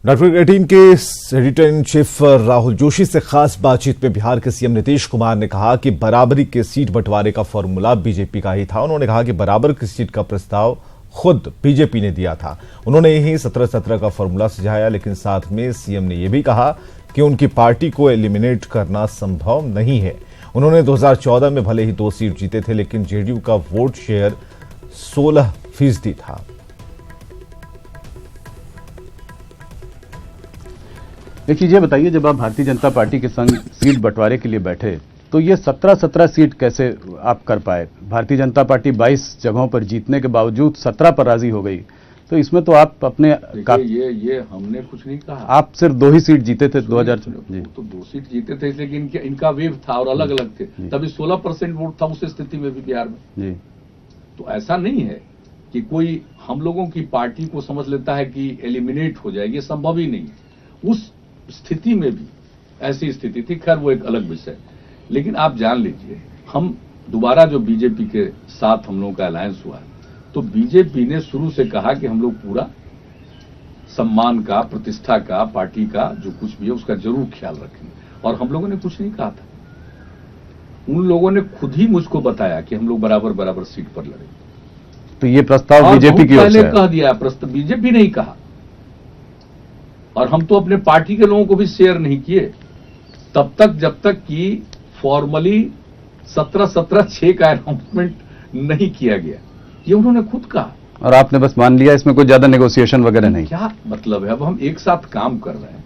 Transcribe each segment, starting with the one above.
Doctor 18 के editor in chief Rahul Joshi से खास बातचीत में बिहार के सीएम नीतीश कुमार ने कहा कि बराबरी के सीट बंटवारे का फॉर्मूला बीजेपी का ही था। उन्होंने कहा कि बराबर की सीट का प्रस्ताव खुद बीजेपी ने दिया था। उन्होंने यही 17-17 का फॉर्मूला सुझाया, लेकिन साथ में सीएम ने यह भी कहा कि उनकी पार्टी को एलिमिनेट करना संभव नहीं है। उन्होंने 2014 में भले ही 2 सीट जीते थे, लेकिन जेडीयू का वोट शेयर 16% था। देखिए, ये बताइए, जब आप भारतीय जनता पार्टी के संग सीट बंटवारे के लिए बैठे तो ये 17-17 सीट कैसे आप कर पाए? भारतीय जनता पार्टी 22 जगहों पर जीतने के बावजूद 17 पर राजी हो गई, तो इसमें तो आप अपने ये हमने कुछ नहीं कहा। आप सिर्फ 2 ही सीट जीते थे 2000 जी। तो 2 सीट जीते थे, लेकिन इनका वेव था और अलग अलग थे। तभी 16% वोट था उस स्थिति में भी बिहार में जी। तो ऐसा नहीं है कि कोई हम लोगों की पार्टी को समझ लेता है कि एलिमिनेट हो जाएगी, संभव ही नहीं है। उस स्थिति में भी ऐसी स्थिति थी, खैर वो एक अलग विषय। लेकिन आप जान लीजिए, हम दोबारा जो बीजेपी के साथ हम लोगों का अलायंस हुआ, तो बीजेपी ने शुरू से कहा कि हम लोग पूरा सम्मान का, प्रतिष्ठा का, पार्टी का जो कुछ भी है उसका जरूर ख्याल रखेंगे। और हम लोगों ने कुछ नहीं कहा था, उन लोगों ने खुद ही मुझको बताया कि हम लोग बराबर बराबर सीट पर लड़ेंगे। तो ये प्रस्ताव बीजेपी की ओर से कह दिया, प्रस्ताव बीजेपी नहीं कहा। और हम तो अपने पार्टी के लोगों को भी शेयर नहीं किए तब तक जब तक कि फॉर्मली 17-17-6 का अनाउंसमेंट नहीं किया गया। ये उन्होंने खुद कहा और आपने बस मान लिया, इसमें कोई ज्यादा नेगोशिएशन वगैरह नहीं। क्या मतलब है? अब हम एक साथ काम कर रहे हैं।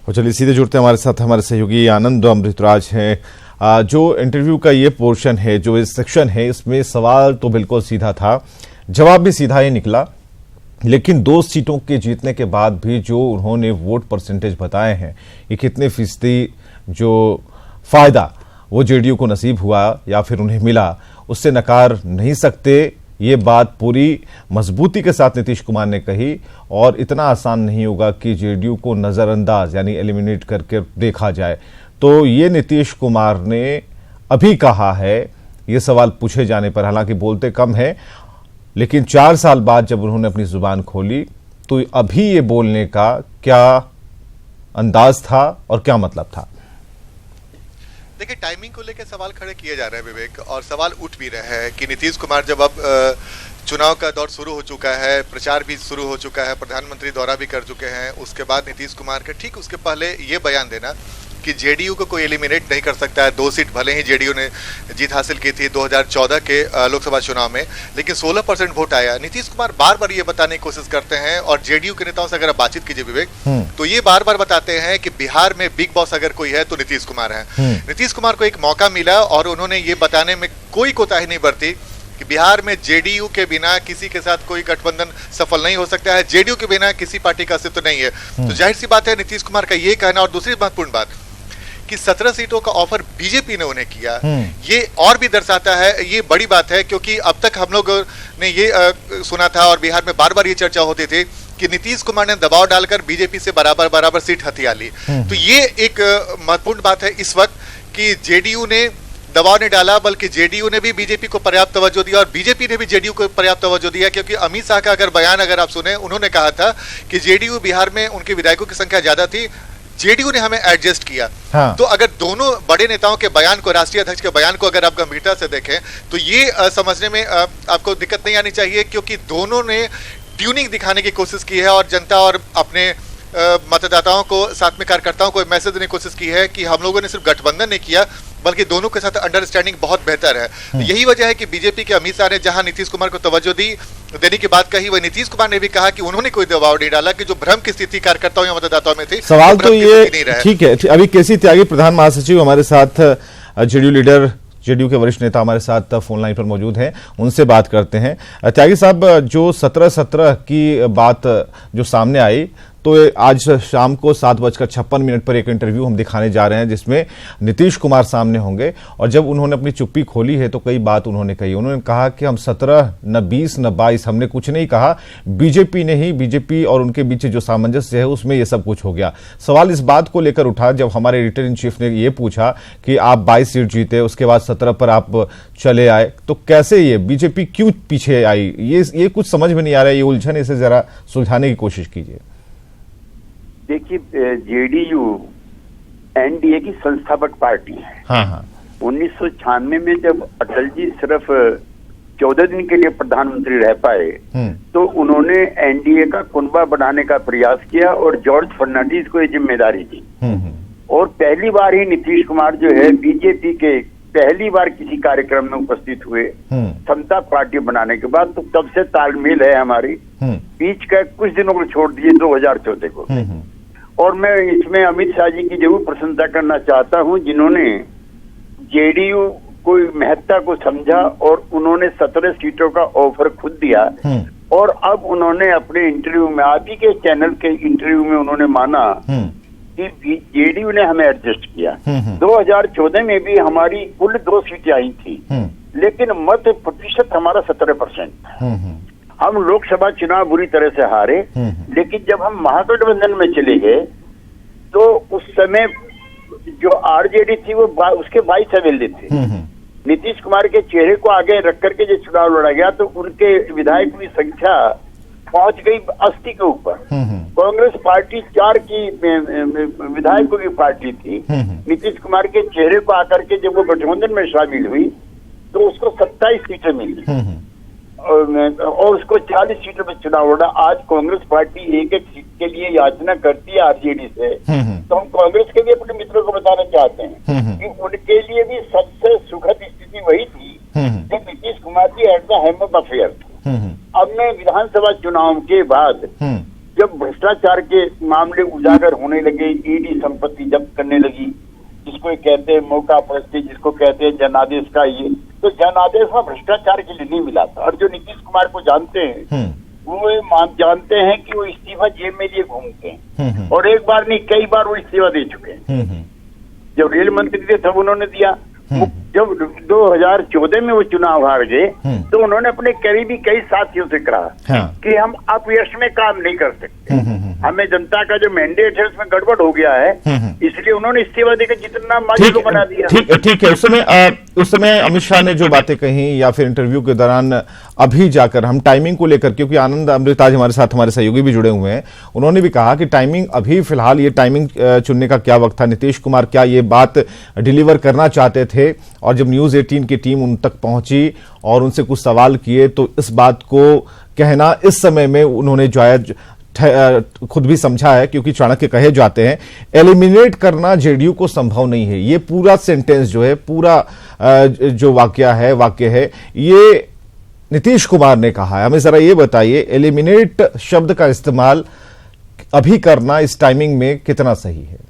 और चलिए सीधे जुड़ते हैं हमारे साथ हमारे सहयोगी आनंद अमृतराज हैं। जो इंटरव्यू का ये पोर्शन है, जो इस सेक्शन है, इसमें सवाल तो बिल्कुल सीधा था, जवाब भी सीधा ही निकला, लेकिन 2 सीटों के जीतने के बाद भी जो उन्होंने वोट परसेंटेज बताए हैं, ये कितने फीसदी जो फायदा वो जेडीयू को नसीब हुआ या फिर उन्हें मिला, उससे नकार नहीं सकते। ये बात पूरी मजबूती के साथ नीतीश कुमार ने कही। और इतना आसान नहीं होगा कि जेडीयू को नजरअंदाज यानी एलिमिनेट करके देखा जाए। तो ये नीतीश कुमार ने अभी कहा है, ये सवाल पूछे जाने पर, हालांकि बोलते कम है, लेकिन 4 साल बाद जब उन्होंने अपनी जुबान खोली तो अभी ये बोलने का क्या अंदाज था और क्या मतलब था? देखिए, टाइमिंग को लेकर सवाल खड़े किए जा रहे हैं विवेक, और सवाल उठ भी रहे हैं कि नीतीश कुमार जब अब चुनाव का दौर शुरू हो चुका है, प्रचार भी शुरू हो चुका है, प्रधानमंत्री दौरा भी कर चुके हैं, उसके बाद नीतीश कुमार के ठीक उसके पहले ये बयान देना कि जेडीयू को कोई एलिमिनेट नहीं कर सकता है। 2 सीट भले ही जेडीयू ने जीत हासिल की थी 2014 के लोकसभा चुनाव में, लेकिन 16% वोट आया। नीतीश कुमार बार बार ये बताने की कोशिश करते हैं, और जेडीयू के नेताओं से अगर आप बातचीत कीजिए विवेक, तो ये बार बार बताते हैं कि बिहार में बिग बॉस अगर कोई है तो नीतीश कुमार है। नीतीश कुमार को एक मौका मिला और उन्होंने ये बताने में कोई कोताही नहीं बरती कि बिहार में जेडीयू के बिना किसी के साथ कोई गठबंधन सफल नहीं हो सकता है, जेडीयू के बिना किसी पार्टी का अस्तित्व नहीं है। तो जाहिर सी बात है नीतीश कुमार का ये कहना। और दूसरी महत्वपूर्ण बात कि 17 सीटों का ऑफर बीजेपी ने उन्हें किया, ये और भी दर्शाता है, ये बड़ी बात है, क्योंकि अब तक हम लोग ने ये सुना था और बिहार में बार बार ये चर्चा होती थी कि नीतीश कुमार ने दबाव डालकर बीजेपी से बराबर बराबर सीट हथिया ली। तो ये एक महत्वपूर्ण बात है इस वक्त कि जेडीयू ने दबाव नहीं डाला, बल्कि जेडीयू ने भी बीजेपी को पर्याप्त तवज्जो दिया और बीजेपी ने भी जेडीयू को पर्याप्त तवज्जो दिया। क्योंकि अमित शाह का अगर बयान अगर आप सुने, उन्होंने कहा था कि जेडीयू बिहार में उनके विधायकों की संख्या ज्यादा थी, जेडीयू ने हमें एडजस्ट किया। हाँ। तो अगर दोनों बड़े नेताओं के बयान को, राष्ट्रीय अध्यक्ष के बयान को अगर आप गंभीरता से देखें तो ये समझने में आपको दिक्कत नहीं आनी चाहिए, क्योंकि दोनों ने ट्यूनिंग दिखाने की कोशिश की है और जनता और अपने मतदाताओं को, साथ में कार्यकर्ताओं को मैसेज देने की कोशिश की है कि हम लोगों ने सिर्फ गठबंधन नहीं किया, बल्कि दोनों के साथ अंडरस्टैंडिंग बहुत बेहतर है। यही वजह है कि बीजेपी के अमित शाह ने जहां नीतीश कुमार को तवज्जो देने की बात कही, वही नीतीश कुमार ने भी कहा कि उन्होंने कोई दबाव नहीं डाला, कि जो भ्रम की स्थिति कार्यकर्ताओं या मतदाताओं में थी। सवाल तो ये ठीक है। अभी केसी त्यागी प्रधान महासचिव हमारे साथ, जेडीयू लीडर, जेडीयू के वरिष्ठ नेता हमारे साथ फोन लाइन पर मौजूद हैं, उनसे बात करते हैं। त्यागी साहब, जो 17-17 की बात जो सामने आई, तो आज शाम को 7:56 पर एक इंटरव्यू हम दिखाने जा रहे हैं जिसमें नीतीश कुमार सामने होंगे। और जब उन्होंने अपनी चुप्पी खोली है तो कई बात उन्होंने कही। उन्होंने कहा कि हम 17 न 20 न 22 हमने कुछ नहीं कहा, बीजेपी ने ही, बीजेपी और उनके बीच जो सामंजस्य है उसमें ये सब कुछ हो गया। सवाल इस बात को लेकर उठा जब हमारे एडिटर इन चीफ ने ये पूछा कि आप 22 सीट जीते, उसके बाद 17 पर आप चले आए, तो कैसे ये बीजेपी क्यों पीछे आई? ये कुछ समझ में नहीं आ रहा है, ये उलझन, इसे जरा सुलझाने की कोशिश कीजिए। देखिए, जेडीयू एनडीए की संस्थापक पार्टी है। हाँ। 1996 में जब अटल जी सिर्फ 14 दिन के लिए प्रधानमंत्री रह पाए तो उन्होंने एनडीए का कुनबा बनाने का प्रयास किया और जॉर्ज फर्नांडिस को ये जिम्मेदारी दी। और पहली बार ही नीतीश कुमार जो है बीजेपी के पहली बार किसी कार्यक्रम में उपस्थित हुए समता पार्टी बनाने के बाद, तो तब से तालमेल है हमारी। बीच का कुछ दिनों को छोड़ दिए 2014 को। और मैं इसमें अमित शाह जी की जरूर प्रशंसा करना चाहता हूं, जिन्होंने जेडीयू को महत्ता को समझा और उन्होंने 17 सीटों का ऑफर खुद दिया। और अब उन्होंने अपने इंटरव्यू में, आप ही के चैनल के इंटरव्यू में उन्होंने माना कि जेडीयू ने हमें एडजस्ट किया। 2014 में भी हमारी कुल 2 सीटें आई थी, लेकिन मत प्रतिशत हमारा 17% था। हम लोकसभा चुनाव बुरी तरह से हारे, लेकिन जब हम महागठबंधन में चले गए तो उस समय जो आरजेडी थी वो उसके 22 एमएलए थे। नीतीश कुमार के चेहरे को आगे रख करके जो चुनाव लड़ा गया तो उनके विधायकों की संख्या पहुंच गई 80 के ऊपर। कांग्रेस पार्टी 4 की विधायकों की पार्टी थी। नीतीश कुमार के चेहरे को आकर के जब वो गठबंधन में शामिल हुई तो उसको 27 सीटें मिली और उसको 40 सीटों में चुनाव लड़ा। आज कांग्रेस पार्टी एक सीट के लिए याचना करती है आरजेडी से। तो हम कांग्रेस के भी अपने मित्रों को बताना चाहते हैं कि उनके लिए भी सबसे सुखद स्थिति वही थी जब Nitish Kumar ji at the helm of affair थे। अब में विधानसभा चुनाव के बाद जब भ्रष्टाचार के मामले उजागर होने लगे, ईडी संपत्ति जब्त करने लगी, जिसको कहते हैं मौका परस्ती, जिसको कहते हैं जनादेश का, ये तो जनादेश में भ्रष्टाचार के लिए नहीं मिला था। और जो नीतीश कुमार को जानते हैं वो जानते हैं कि वो इस्तीफा जेब में लिए घूमते हैं और एक बार नहीं कई बार वो इस्तीफा दे चुके हैं। जब रेल मंत्री थे तब उन्होंने दिया। जब 2014 में वो चुनाव हार गए तो उन्होंने अपने करीबी कई साथियों से कहा कि हम अपयश में काम नहीं कर सकते, हमें जनता का जो मैंडेट है उसमें गड़बड़ हो गया है, इसलिए उन्होंने इस्तीफा देकर जितना माजी को बना दिया। ठीक है। उस समय अमित शाह ने जो बातें कही या फिर इंटरव्यू के दौरान अभी जाकर हम टाइमिंग को लेकर, क्योंकि आनंद अमृत आज हमारे साथ हमारे सहयोगी भी जुड़े हुए हैं, उन्होंने भी कहा कि टाइमिंग अभी फिलहाल ये टाइमिंग चुनने का क्या वक्त था, नीतीश कुमार क्या ये बात डिलीवर करना चाहते थे? और जब न्यूज 18 की टीम उन तक पहुंची और उनसे कुछ सवाल किए तो इस बात को कहना इस समय में उन्होंने जायज खुद भी समझा है, क्योंकि चाणक्य कहे जाते हैं एलिमिनेट करना जेडीयू को संभव नहीं है। ये पूरा सेंटेंस जो है, पूरा जो वाक्य है ये नीतीश कुमार ने कहा है। हमें जरा ये बताइए, एलिमिनेट शब्द का इस्तेमाल अभी करना इस टाइमिंग में कितना सही है?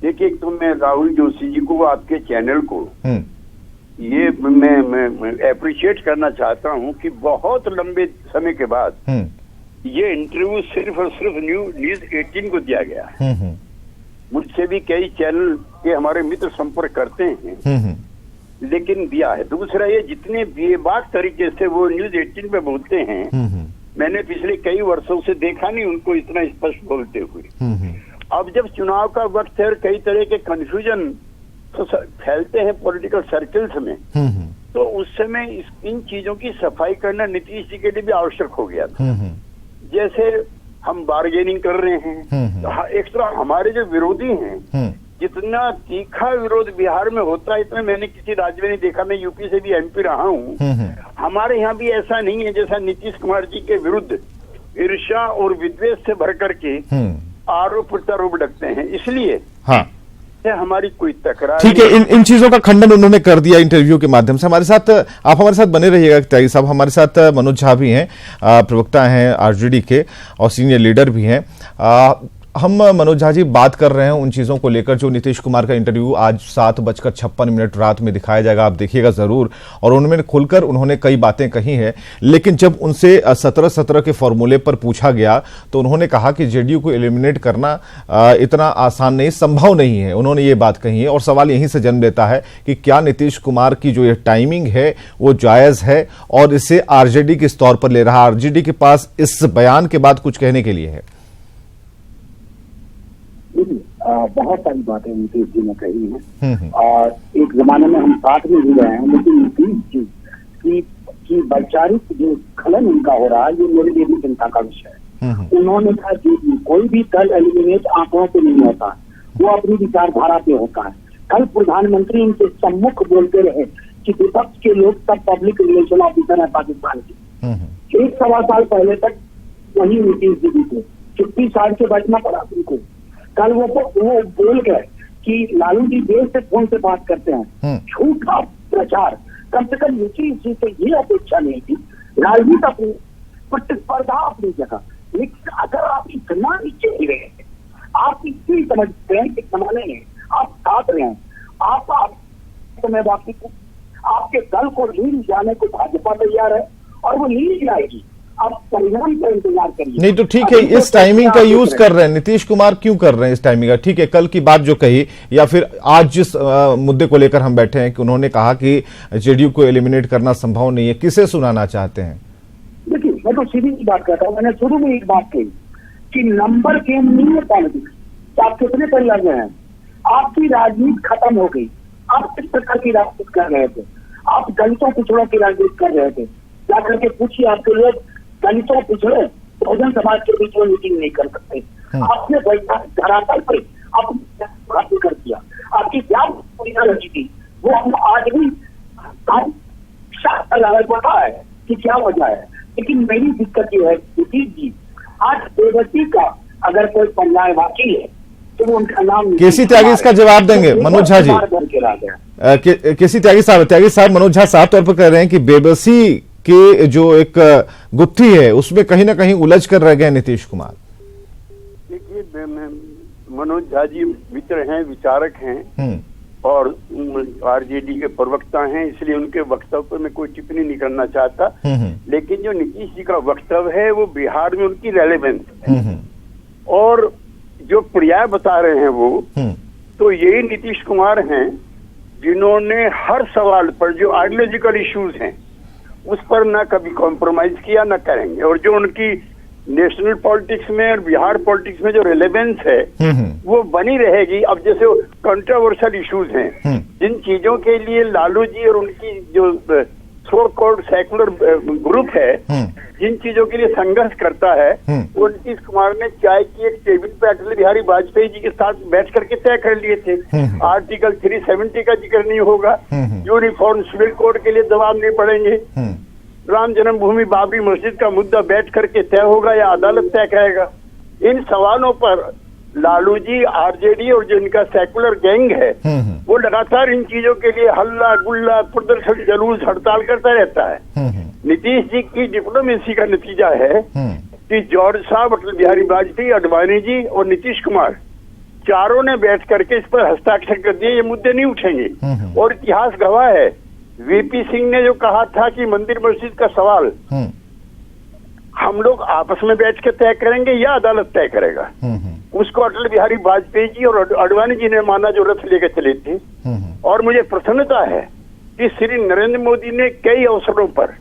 देखिए, एक तो मैं राहुल जोशी जी को, आपके चैनल को ये मैं अप्रिशिएट करना चाहता हूं कि बहुत लंबे समय के बाद ये इंटरव्यू सिर्फ और सिर्फ न्यूज 18 को दिया गया है। मुझसे भी कई चैनल के हमारे मित्र संपर्क करते हैं, लेकिन दिया है। दूसरा, ये जितने बेबाक तरीके से वो न्यूज 18 पे बोलते हैं, मैंने पिछले कई वर्षों से देखा नहीं उनको इतना स्पष्ट बोलते हुए। अब जब चुनाव का वक्त है और कई तरह के कंफ्यूजन तो फैलते हैं पॉलिटिकल सर्कल्स में, तो उस समय इन चीजों की सफाई करना नीतीश जी के लिए भी आवश्यक हो गया था। जैसे हम बार्गेनिंग कर रहे हैं, एक तरह हमारे जो विरोधी हैं, जितना तीखा विरोध बिहार में होता है इतना मैंने किसी राज्य में नहीं देखा। मैं यूपी से भी एमपी रहा हूँ, हमारे यहाँ भी ऐसा नहीं है जैसा नीतीश कुमार जी के विरुद्ध ईर्ष्या और विद्वेष से भर करके आरोप प्रत्यारोप लगते हैं। इसलिए हमारी कोई तकरार, ठीक है, इन चीजों का खंडन उन्होंने कर दिया इंटरव्यू के माध्यम से। हमारे साथ आप हमारे साथ बने रहिएगा त्यागी साहब। हमारे साथ मनोज झा भी हैं, प्रवक्ता हैं आरजेडी के और सीनियर लीडर भी हैं। हम मनोज झा जी बात कर रहे हैं उन चीजों को लेकर जो नीतीश कुमार का इंटरव्यू आज 7:56 रात में दिखाया जाएगा, आप देखिएगा जरूर। और उन्होंने खुलकर उन्होंने कई बातें कही हैं, लेकिन जब उनसे 17-17 के फॉर्मूले पर पूछा गया तो उन्होंने कहा कि जेडीयू को एलिमिनेट करना इतना आसान नहीं, संभव नहीं है। उन्होंने ये बात कही है और सवाल यहीं से जन्म लेता है कि क्या नीतीश कुमार की जो ये टाइमिंग है वो जायज है और इसे आरजेडी किस तौर पर ले रहा है? आरजेडी के पास इस बयान के बाद कुछ कहने के लिए है? बहुत सारी बातें नीतीश जी ने कही हैं और एक जमाने में हम साथ में भी रहे हैं, लेकिन नीतीश जी की वैचारिक जो स्खलन उनका हो रहा है ये मेरे लिए भी चिंता का विषय है। उन्होंने कहा कि कोई भी दल एलिमिनेट आंकड़ों पे नहीं होता, वो अपनी विचारधारा पे होता है। कल प्रधानमंत्री उनके सम्मुख बोलते रहे कि विपक्ष के लोग सब पब्लिक रिलेशन ऑफिसर है पाकिस्तान के। 1-1.25 साल पहले तक वही नीतीश जी थे, 50 साल के बचना पड़ा उनको। कल वो बोल गए कि लालू जी देर से फोन से बात करते हैं, झूठा प्रचार। कम से कम नीतीश जी से ये अपेक्षा नहीं थी। राजनीति अपनी, प्रतिस्पर्धा अपनी जगह, लेकिन अगर आप इतना नीचे गिरे, आप इतनी समझते हैं कि जमाने में आप साथ रहे हैं, आप समय बाकी आपके दल को लीड जाने को भाजपा तैयार है और वो लीड जाएगी। आप परिणाम का इंतजार करिए। नहीं तो ठीक है, इस टाइमिंग का यूज कर रहे हैं नीतीश कुमार, क्यों कर रहे हैं इस टाइमिंग का? ठीक है, कल की बात जो कही या फिर आज जिस मुद्दे को लेकर हम बैठे हैं कि उन्होंने कहा कि जेडीयू को एलिमिनेट करना संभव नहीं है, किसे सुनाना चाहते हैं? देखिए, मैं तो सीधी सी बात करता हूँ। मैंने शुरू में एक बात कही कि नंबर गेम नहीं है पॉलिटिक्स। आप कितने पर लग रहे हैं? आपकी राजनीति खत्म हो गई। आप किस प्रकार की राजनीति कर रहे थे? आप दलितों पिछड़ों की राजनीति कर रहे थे। जाकर के पूछिए, आपके लोग दलितों पिछड़े बहुजन समाज के बीच में मीटिंग नहीं कर सकते। आपने धरातल पर आपने कर दिया। आपकी क्या भूमिका लगी थी वो हम आज भी पता है कि क्या वजह है। लेकिन मेरी दिक्कत ये है नीतीश जी, आज बेबसी का अगर कोई पर्याय बाकी है तो वो उनका नाम केसी त्यागी इसका जवाब देंगे। मनोज झा जी, केसी त्यागी साहब मनोज झा साफ तौर पर कह रहे हैं कि बेबसी कि जो एक गुत्थी है उसमें कहीं ना कहीं उलझ कर रह गए नीतीश कुमार। देखिए, मनोज झा जी मित्र हैं, विचारक हैं और आरजेडी के प्रवक्ता हैं, इसलिए उनके वक्तव्य में कोई टिप्पणी नहीं करना चाहता। लेकिन जो नीतीश जी का वक्तव्य है वो बिहार में उनकी रेलेवेंस है और जो पर्याय बता रहे हैं वो तो यही नीतीश कुमार हैं जिन्होंने हर सवाल पर जो आइडियोलॉजिकल इश्यूज हैं उस पर ना कभी कॉम्प्रोमाइज किया, ना करेंगे। और जो उनकी नेशनल पॉलिटिक्स में और बिहार पॉलिटिक्स में जो रिलेवेंस है वो बनी रहेगी। अब जैसे कंट्रोवर्शियल इश्यूज हैं, जिन चीजों के लिए लालू जी और उनकी जो सो कॉल्ड सेकुलर ग्रुप है जिन चीजों के लिए संघर्ष करता है, वो नीतीश कुमार ने चाय की एक टेबल पे अटल बिहारी वाजपेयी जी के साथ बैठ करके तय कर लिए थे। आर्टिकल 370 का जिक्र नहीं होगा, यूनिफॉर्म सिविल कोड के लिए दबाव नहीं पड़ेंगे, राम जन्मभूमि बाबरी मस्जिद का मुद्दा बैठ करके तय होगा या अदालत तय करेगा। इन सवालों पर लालू जी, आरजेडी और जो इनका सेकुलर गैंग है वो लगातार इन चीजों के लिए हल्ला गुल्ला, प्रदर्शन, जुलूस, हड़ताल करता रहता है। नीतीश जी की डिप्लोमेसी का नतीजा है कि जॉर्ज साहब, अटल बिहारी वाजपेयी, आडवाणी जी और नीतीश कुमार चारों ने बैठ करके इस पर हस्ताक्षर कर दिए, ये मुद्दे नहीं उठेंगे। और इतिहास गवाह है, वीपी सिंह ने जो कहा था कि मंदिर मस्जिद का सवाल हम लोग आपस में बैठ के तय करेंगे या अदालत तय करेगा, उसको अटल बिहारी वाजपेयी जी और आडवाणी जी ने माना जो रथ लेकर चले थे। और मुझे प्रसन्नता है कि श्री नरेंद्र मोदी ने कई अवसरों पर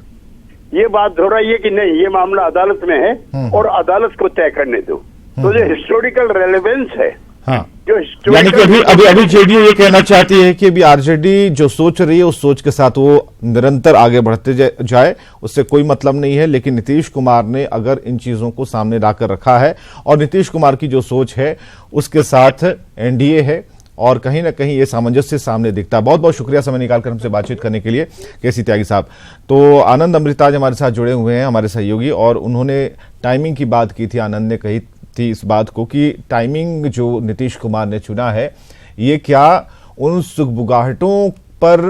ये बात दोहराई है कि नहीं, ये मामला अदालत में है और अदालत को तय करने दो। तो जो हिस्टोरिकल रेलेवेंस है, हाँ, यानी कि अभी जेडीयू ये कहना चाहती है कि अभी आरजेडी जो सोच रही है उस सोच के साथ वो निरंतर आगे बढ़ते जाए, उससे कोई मतलब नहीं है। लेकिन नीतीश कुमार ने अगर इन चीजों को सामने लाकर रखा है और नीतीश कुमार की जो सोच है उसके साथ एनडीए है और कहीं ना कहीं ये सामंजस्य सामने दिखता है। बहुत बहुत शुक्रिया समय निकालकर हमसे बातचीत करने के लिए केसी त्यागी साहब। तो आनंद अमृताज हमारे साथ जुड़े हुए हैं, हमारे सहयोगी, और उन्होंने टाइमिंग की बात की थी। आनंद ने कही थी इस बात को कि टाइमिंग जो नीतीश कुमार ने चुना है ये क्या उन सुगबुगाहटों पर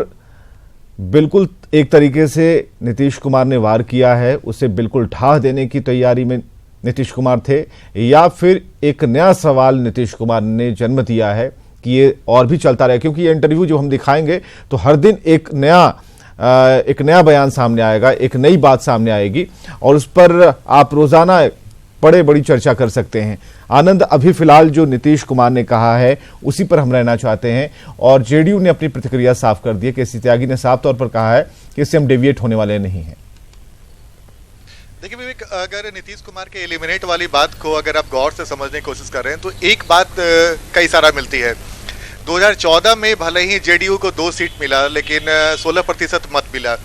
बिल्कुल एक तरीके से नीतीश कुमार ने वार किया है, उसे बिल्कुल ढा देने की तैयारी में नीतीश कुमार थे, या फिर एक नया सवाल नीतीश कुमार ने जन्म दिया है कि ये और भी चलता रहे? क्योंकि ये इंटरव्यू जो हम दिखाएंगे तो हर दिन एक नया बयान सामने आएगा, एक नई बात सामने आएगी और उस पर आप रोजाना बड़ी चर्चा कर सकते हैं। आनंद, अभी फिलहाल जो नीतीश कुमार ने कहा है उसी पर हम रहना चाहते हैं और जेडीयू ने अपनी प्रतिक्रिया साफ कर दी है। केसी त्यागी ने साफ तौर पर कहा है कि इससे हम डेविएट होने वाले नहीं हैं। देखिए विवेक, अगर नीतीश कुमार के एलिमिनेट वाली बात को अगर आप गौर से समझने की कोशिश कर रहे हैं तो एक बात कई सारा मिलती है। 2014 में भले ही जेडीयू को 2 सीट मिला, लेकिन 16% मत मिला।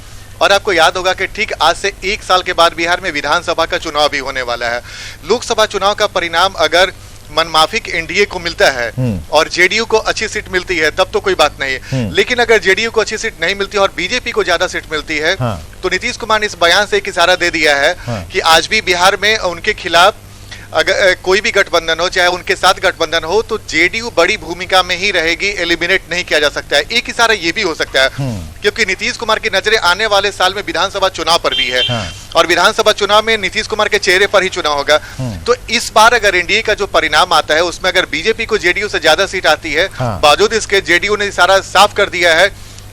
और आपको याद होगा कि ठीक आज से 1 साल के बाद बिहार में विधानसभा का चुनाव भी होने वाला है। लोकसभा चुनाव का परिणाम अगर मनमाफिक एनडीए को मिलता है और जेडीयू को अच्छी सीट मिलती है तब तो कोई बात नहीं है, लेकिन अगर जेडीयू को अच्छी सीट नहीं मिलती और बीजेपी को ज्यादा सीट मिलती है तो नीतीश कुमार ने इस बयान से एक इशारा दे दिया है कि आज भी बिहार में उनके खिलाफ अगर कोई भी गठबंधन हो, चाहे उनके साथ गठबंधन हो, तो जेडीयू बड़ी भूमिका में ही रहेगी, एलिमिनेट नहीं किया जा सकता है। एक इशारा ये भी हो सकता है क्योंकि नीतीश कुमार की नजरें आने वाले साल में विधानसभा चुनाव पर भी है और विधानसभा चुनाव में नीतीश कुमार के चेहरे पर ही चुनाव होगा। तो इस बार अगर एनडीए का जो परिणाम आता है उसमें अगर बीजेपी को जेडीयू से ज्यादा सीट आती है, बावजूद इसके जेडीयू ने इशारा साफ कर दिया है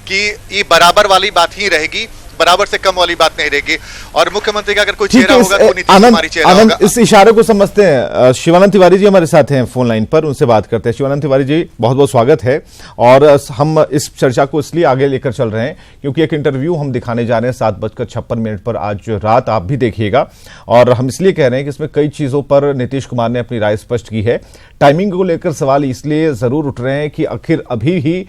कि ये बराबर वाली बात ही रहेगी, बराबर से कम वाली बात नहीं रहेगी। और मुख्यमंत्री का अगर कोई चेहरा होगा तो नीतीश कुमार ही चेहरा होगा। इस इशारे को समझते हैं। शिवानंद तिवारी जी हमारे साथ हैं फोन लाइन पर, उनसे बात करते हैं। शिवानंद तिवारी जी, बहुत बहुत स्वागत है। और हम इस चर्चा को इसलिए आगे लेकर चल रहे हैं क्योंकि एक इंटरव्यू हम दिखाने जा रहे हैं 7:56 पर आज रात, आप भी देखिएगा। और हम इसलिए कह रहे हैं कि इसमें कई चीजों पर नीतीश कुमार ने अपनी राय स्पष्ट की है। टाइमिंग को लेकर सवाल इसलिए जरूर उठ रहे हैं कि आखिर अभी ही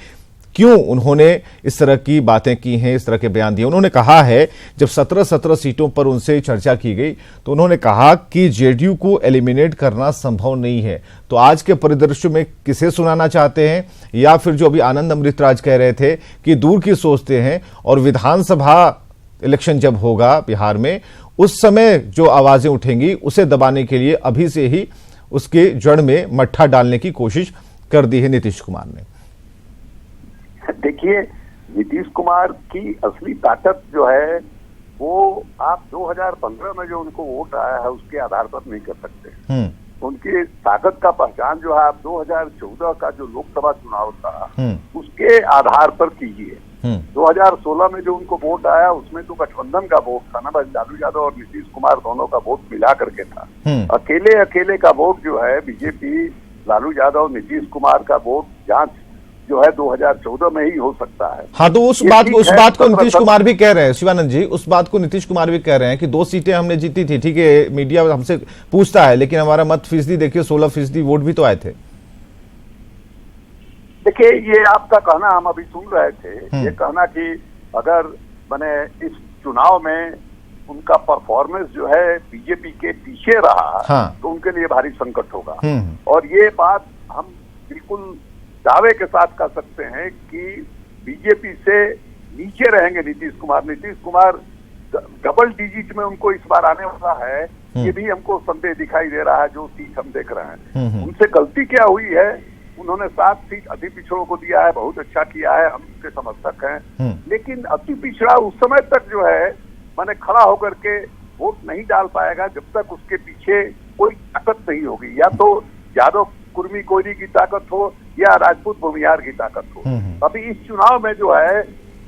क्यों उन्होंने इस तरह की बातें की हैं, इस तरह के बयान दिए। उन्होंने कहा है जब 17 सीटों पर उनसे चर्चा की गई तो उन्होंने कहा कि जेडीयू को एलिमिनेट करना संभव नहीं है। तो आज के परिदृश्य में किसे सुनाना चाहते हैं, या फिर जो अभी आनंद अमृतराज कह रहे थे कि दूर की सोचते हैं और विधानसभा इलेक्शन जब होगा बिहार में उस समय जो आवाजें उठेंगी उसे दबाने के लिए अभी से ही उसके जड़ में मट्ठा डालने की कोशिश कर दी है नीतीश कुमार ने? देखिए, नीतीश कुमार की असली ताकत जो है वो आप 2015 में जो उनको वोट आया है उसके आधार पर नहीं कर सकते। उनकी ताकत का पहचान जो है आप 2014 का जो लोकसभा चुनाव था उसके आधार पर कीजिए। 2016 में जो उनको वोट आया उसमें तो गठबंधन का वोट था ना, बस लालू यादव और नीतीश कुमार दोनों का वोट मिला करके था। अकेले का वोट जो है बीजेपी, लालू यादव, नीतीश कुमार का वोट जांच जो है 2014 में ही हो सकता है। हाँ, तो उस बात को नीतीश कुमार भी कह रहे हैं। शिवानंद जी, उस बात को नीतीश कुमार भी कह रहे हैं कि 2 सीटें हमने जीती थी, ठीक है, मीडिया हमसे पूछता है, लेकिन हमारा मत फीसदी देखिए 16% वोट भी तो आए थे। देखिए, ये आपका कहना हम अभी सुन रहे थे, ये कहना कि अगर मैंने इस चुनाव में उनका परफॉर्मेंस जो है बीजेपी के पीछे रहा तो उनके लिए भारी संकट होगा। और ये बात हम बिल्कुल दावे के साथ कह सकते हैं कि बीजेपी से नीचे रहेंगे नीतीश कुमार। नीतीश कुमार डबल डिजिट में उनको इस बार आने वाला है, ये भी हमको संदेह दिखाई दे रहा है जो सीट हम देख रहे हैं। उनसे गलती क्या हुई है, उन्होंने 7 सीट अति पिछड़ों को दिया है, बहुत अच्छा किया है, हम उसके समर्थक हैं। लेकिन अति पिछड़ा उस समय तक जो है मैंने खड़ा होकर के वोट नहीं डाल पाएगा जब तक उसके पीछे कोई ताकत नहीं होगी, या तो यादव कुर्मी कोयली की ताकत हो या राजपूत भूमिहार की ताकत हो। अभी इस चुनाव में जो है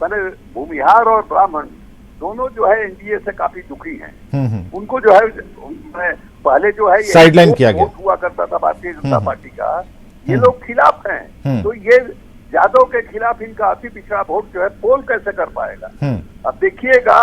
मैंने भूमिहार और ब्राह्मण दोनों जो है एनडीए से काफी दुखी हैं। उनको जो है पहले जो है साइडलाइन किया गया हुआ करता था भारतीय जनता पार्टी का, ये लोग खिलाफ हैं। तो ये यादव के खिलाफ इनका अति पिछड़ा वोट जो है पोल कैसे कर पाएगा। अब देखिएगा,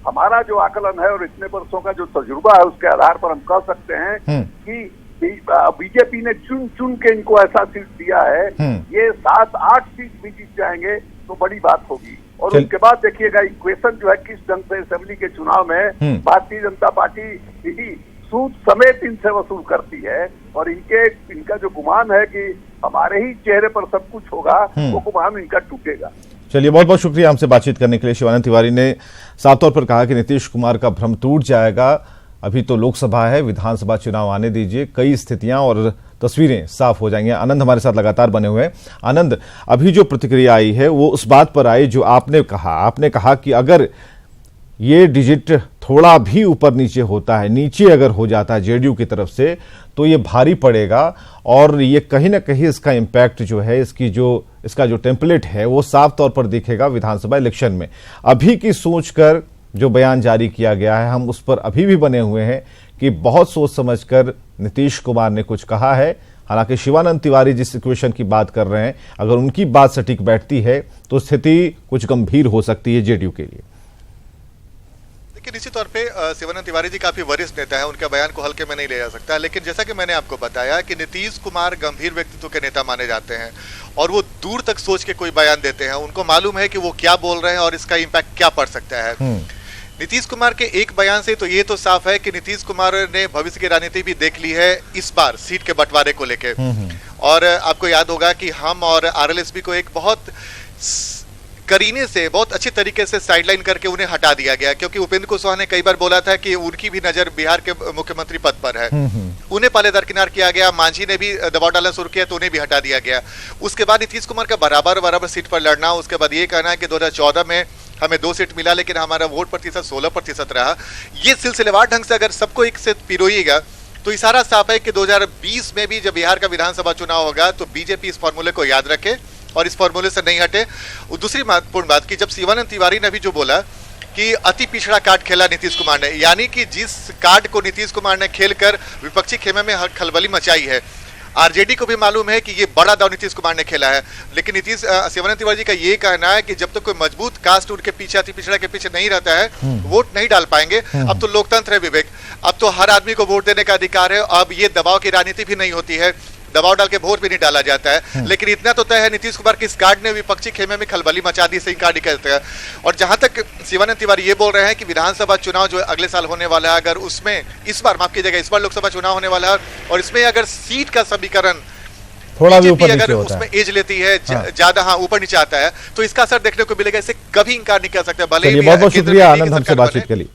हमारा जो आकलन है और इतने वर्षों का जो तजुर्बा है उसके आधार पर हम कह सकते हैं कि बीजेपी ने चुन चुन के इनको ऐसा सीट दिया है, ये 7-8 सीट भी जीत जाएंगे तो बड़ी बात होगी। और उसके बाद देखिएगा इक्वेशन जो है किस ढंग से असेंबली के चुनाव में भारतीय जनता पार्टी सूद समेत इनसे वसूल करती है। और इनका जो गुमान है कि हमारे ही चेहरे पर सब कुछ होगा, वो गुमान इनका टूटेगा। चलिए, बहुत बहुत शुक्रिया हमसे बातचीत करने के लिए। शिवानंद तिवारी ने साफ तौर पर कहा कि नीतीश कुमार का भ्रम टूट जाएगा। अभी तो लोकसभा है, विधानसभा चुनाव आने दीजिए, कई स्थितियां और तस्वीरें साफ हो जाएंगी। आनंद हमारे साथ लगातार बने हुए हैं। आनंद, अभी जो प्रतिक्रिया आई है वो उस बात पर आई जो आपने कहा कि अगर ये डिजिट थोड़ा भी ऊपर नीचे होता है, नीचे अगर हो जाता है जेडीयू की तरफ से, तो ये भारी पड़ेगा और ये कहीं ना कहीं इसका इम्पैक्ट जो है, इसका जो टेम्पलेट है वो साफ तौर पर दिखेगा विधानसभा इलेक्शन में। अभी की सोचकर जो बयान जारी किया गया है, हम उस पर अभी भी बने हुए हैं कि बहुत सोच समझकर नीतीश कुमार ने कुछ कहा है। हालांकि शिवानंद तिवारी जिस इक्वेशन की बात कर रहे हैं, अगर उनकी बात सटीक बैठती है तो स्थिति कुछ गंभीर हो सकती है जेडीयू के लिए। देखिए, निश्चित तौर पे शिवानंद तिवारी जी काफी वरिष्ठ नेता है, उनके बयान को हल्के में नहीं लिया जा सकता। लेकिन जैसा कि मैंने आपको बताया कि नीतीश कुमार गंभीर व्यक्तित्व के नेता माने जाते हैं और वो दूर तक सोच के कोई बयान देते हैं। उनको मालूम है कि वो क्या बोल रहे हैं और इसका इम्पैक्ट क्या पड़ सकता है। नीतीश कुमार के एक बयान से तो ये तो साफ है कि नीतीश कुमार ने भविष्य की राजनीति भी देख ली है इस बार सीट के बंटवारे को लेके। और आपको याद होगा कि हम और आरएलएसपी को एक बहुत करीने से, बहुत अच्छे तरीके से साइडलाइन करके उन्हें हटा दिया गया, क्योंकि उपेंद्र कुशवाहा ने कई बार बोला था कि उनकी भी नजर बिहार के मुख्यमंत्री पद पर है। उन्हें पहले दरकिनार किया गया, मांझी ने भी दबाव डालना शुरू किया तो उन्हें भी हटा दिया गया। उसके बाद नीतीश कुमार का बराबर सीट पर लड़ना, उसके बाद ये कहना है कि 2014 में हमें 2 सीट मिला लेकिन हमारा वोट प्रतिशत 16% रहा। ये सिलसिलेवार ढंग से अगर सबको एक से पिरोइएगा तो इशारा साफ है कि 2020 में भी जब बिहार का विधानसभा चुनाव होगा तो बीजेपी इस फॉर्मूले को याद रखे और इस फॉर्मूले से नहीं हटे। दूसरी महत्वपूर्ण बात कि जब शिवानंद तिवारी ने भी जो बोला कि अति पिछड़ा कार्ड खेला नीतीश कुमार ने, यानी कि जिस कार्ड को नीतीश कुमार ने खेलकर विपक्षी खेमे में खलबली मचाई है, आरजेडी को भी मालूम है कि ये बड़ा दाव नीतीश कुमार ने खेला है। लेकिन शिवानंद तिवारी जी का ये कहना है कि जब तक कोई मजबूत कास्ट उनके पीछे, अति पिछड़ा के पीछे नहीं रहता है, वोट नहीं डाल पाएंगे। अब तो लोकतंत्र है विवेक, अब तो हर आदमी को वोट देने का अधिकार है। अब ये दबाव की राजनीति भी नहीं होती है, दबाव डाल के वोट भी नहीं डाला जाता है। लेकिन इतना तो तय है नीतीश कुमार की इस कार्ड ने विपक्षी खेमे में खलबली मचा दी, सही कार्ड कहते हैं। और जहां तक शिवानंद तिवारी ये बोल रहे हैं कि विधानसभा चुनाव जो अगले साल होने वाला है, अगर उसमें इस बार माफ कीजिएगा, इस बार लोकसभा चुनाव होने वाला है और इसमें अगर सीट का समीकरण थोड़ा भी ऊपर नीचे अगर होता उसमें एज लेती है, ज्यादा ऊपर नीचे आता है, तो इसका असर देखने को मिलेगा। इसे कभी इंकार नहीं कर सकते। भले ही बहुत बहुत शुक्रिया आनंद हमसे बातचीत के लिए।